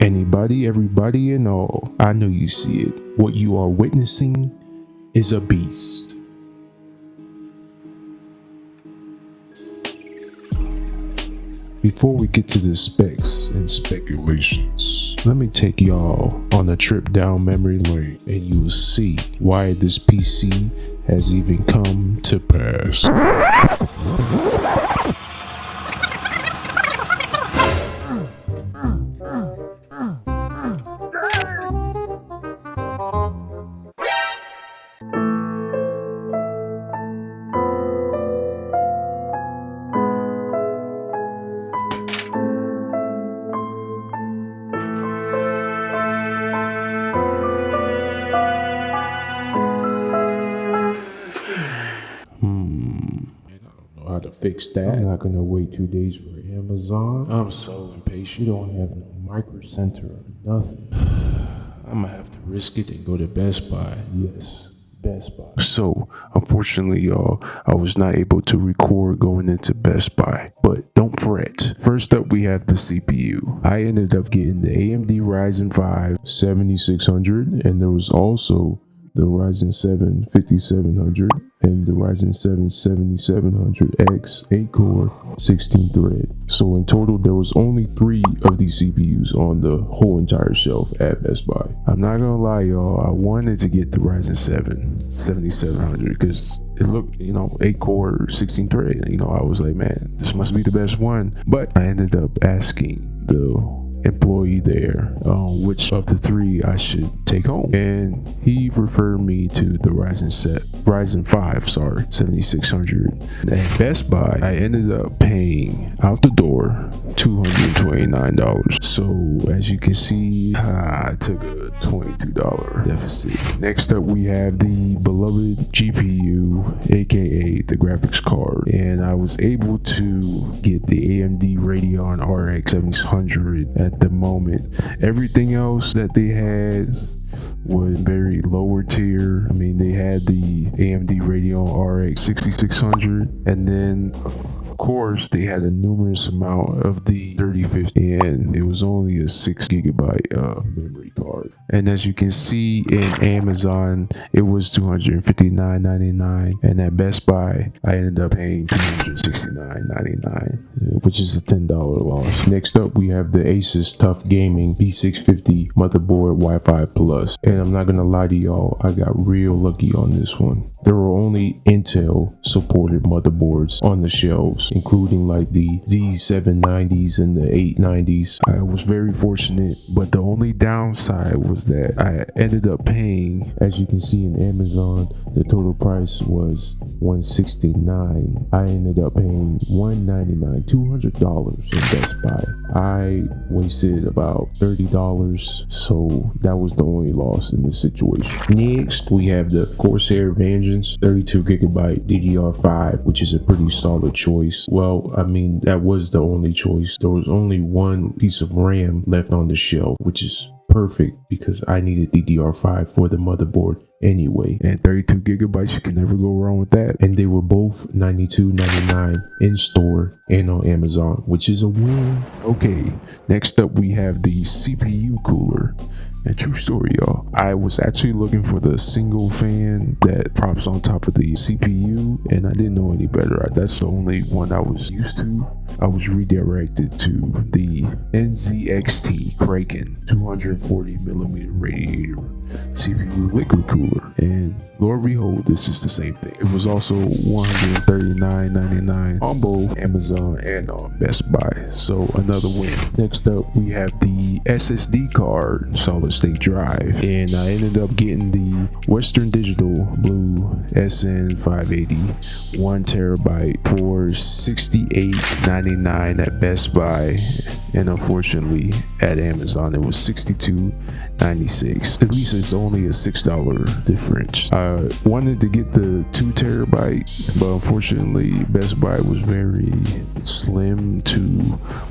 Anybody, everybody, and all, I know you see it. What you are witnessing is a beast. Before we get to the specs and speculations, let me take y'all on a trip down memory lane and you will see why this PC has even come to pass. How to fix that. I'm not gonna wait 2 days for Amazon. I'm so impatient. You don't have no micro center or nothing. I'm gonna have to risk it and go to Best Buy. Yes, Best Buy. So, unfortunately, y'all, I was not able to record going into Best Buy. But don't fret. First up, we have the CPU. I ended up getting the AMD Ryzen 5 7600, and there was also the Ryzen 7 5700 and the Ryzen 7 7700X 8-core 16-thread. So in total, there was only 3 of these CPUs on the whole entire shelf at Best Buy. I'm not gonna lie, y'all, I wanted to get the Ryzen 7 7700 because it looked, 8-core 16-thread. I was like, man, this must be the best one. But I ended up asking the employee there which of the 3 I should take home, and he referred me to the Ryzen 5 7600. At Best Buy, I ended up paying out the door $229. So as you can see, I took a $22 deficit. Next up, we have the beloved GPU, aka the graphics card, and I was able to get the AMD Radeon RX 7600 at the moment. Everything else that they had was very lower tier. I mean, they had the AMD Radeon RX 6600, and then of course they had a numerous amount of the 3050, and it was only a 6GB memory card. And as you can see in Amazon, it was $259.99, and at Best Buy I ended up paying $269.99, which is a $10 loss. Next up, we have the Asus TUF Gaming B650 motherboard Wi-Fi Plus, and I'm not gonna lie to y'all, I got real lucky on this one. There were only Intel supported motherboards on the shelves, including like the Z790s and the 890s. I was very fortunate, but the only downside was that I ended up paying, as you can see in Amazon, the total price was $169. I ended up paying $199, $200 in Best Buy. I wasted about $30, so that was the only loss in this situation. Next, we have the Corsair Vengeance 32GB DDR5, which is a pretty solid choice. Well, I mean, that was the only choice. There was only one piece of RAM left on the shelf, which is perfect because I needed DDR5 for the motherboard anyway. And 32GB, you can never go wrong with that. And they were both $92.99 in store and on Amazon, which is a win. Okay, next up we have the CPU cooler. And true story, y'all, I was actually looking for the single fan that props on top of the CPU, and I didn't know any better. That's the only one I was used to. I was redirected to the NZXT Kraken 240mm radiator CPU liquid cooler, and Lord behold, this is the same thing. It was also $139.99 on both Amazon and on Best Buy, so another win. Next up, we have the SSD card solid state drive, and I ended up getting the Western Digital Blue SN580 1TB for $68.99 at Best Buy, and unfortunately at Amazon it was $62.96. At least it's only a $6 difference. I wanted to get the 2TB, but unfortunately Best Buy was very slim to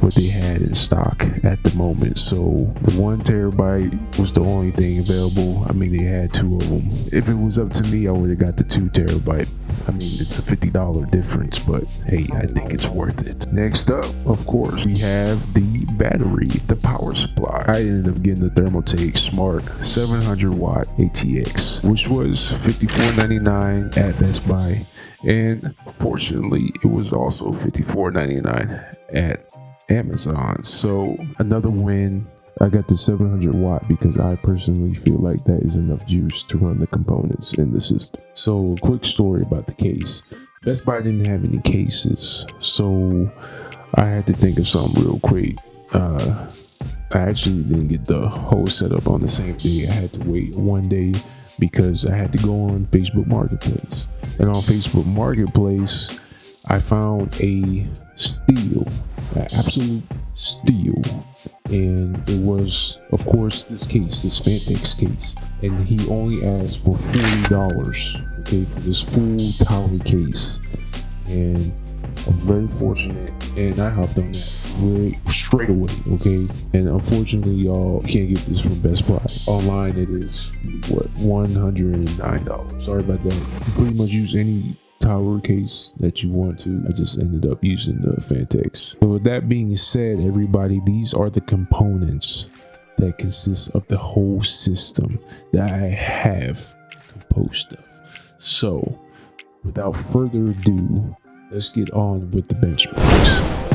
what they had in stock at the moment. So the 1TB was the only thing available. I mean, they had two of them. If it was up to me, I would have got the 2TB. I mean, it's a $50 difference, but hey, I think it's worth it. Next up, of course, we have the battery, the power supply. I ended up getting the Thermaltake Smart 700 watt ATX, which was $54.99 at Best Buy, and fortunately it was also $54.99 at Amazon. So another win. I got the 700 watt because I personally feel like that is enough juice to run the components in the system. So a quick story about the case. Best Buy didn't have any cases, so I had to think of something real quick. I actually didn't get the whole setup on the same day. I had to wait one day because I had to go on Facebook Marketplace. And on Facebook Marketplace, I found a steal, an absolute steal. And it was, of course, this Phanteks case. And he only asked for $40, okay, for this full tower case. And I'm very fortunate, and I hopped on that straight away, okay? And unfortunately, y'all can't get this from Best Buy. Online, it is, what, $109. Sorry about that. You can pretty much use any tower case that you want to. I just ended up using the Phanteks. So with that being said, everybody, these are the components that consist of the whole system that I have composed of. So without further ado, let's get on with the benchmarks.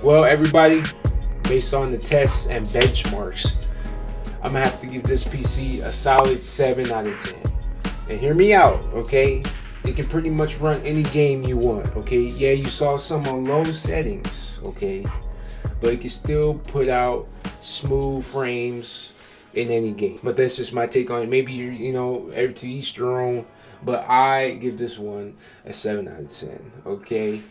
Well, everybody, based on the tests and benchmarks, I'm gonna have to give this PC a solid 7 out of 10. And hear me out, okay? It can pretty much run any game you want, okay? Yeah, you saw some on low settings, okay? But it can still put out smooth frames in any game. But that's just my take on it. Maybe you know, every to each their own. But I give this one a 7 out of 10. Okay,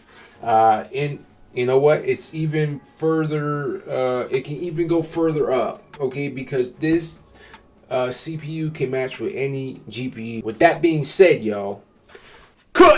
and you know what? It's even further. It can even go further up. Okay, because this CPU can match with any GPU. With that being said, y'all,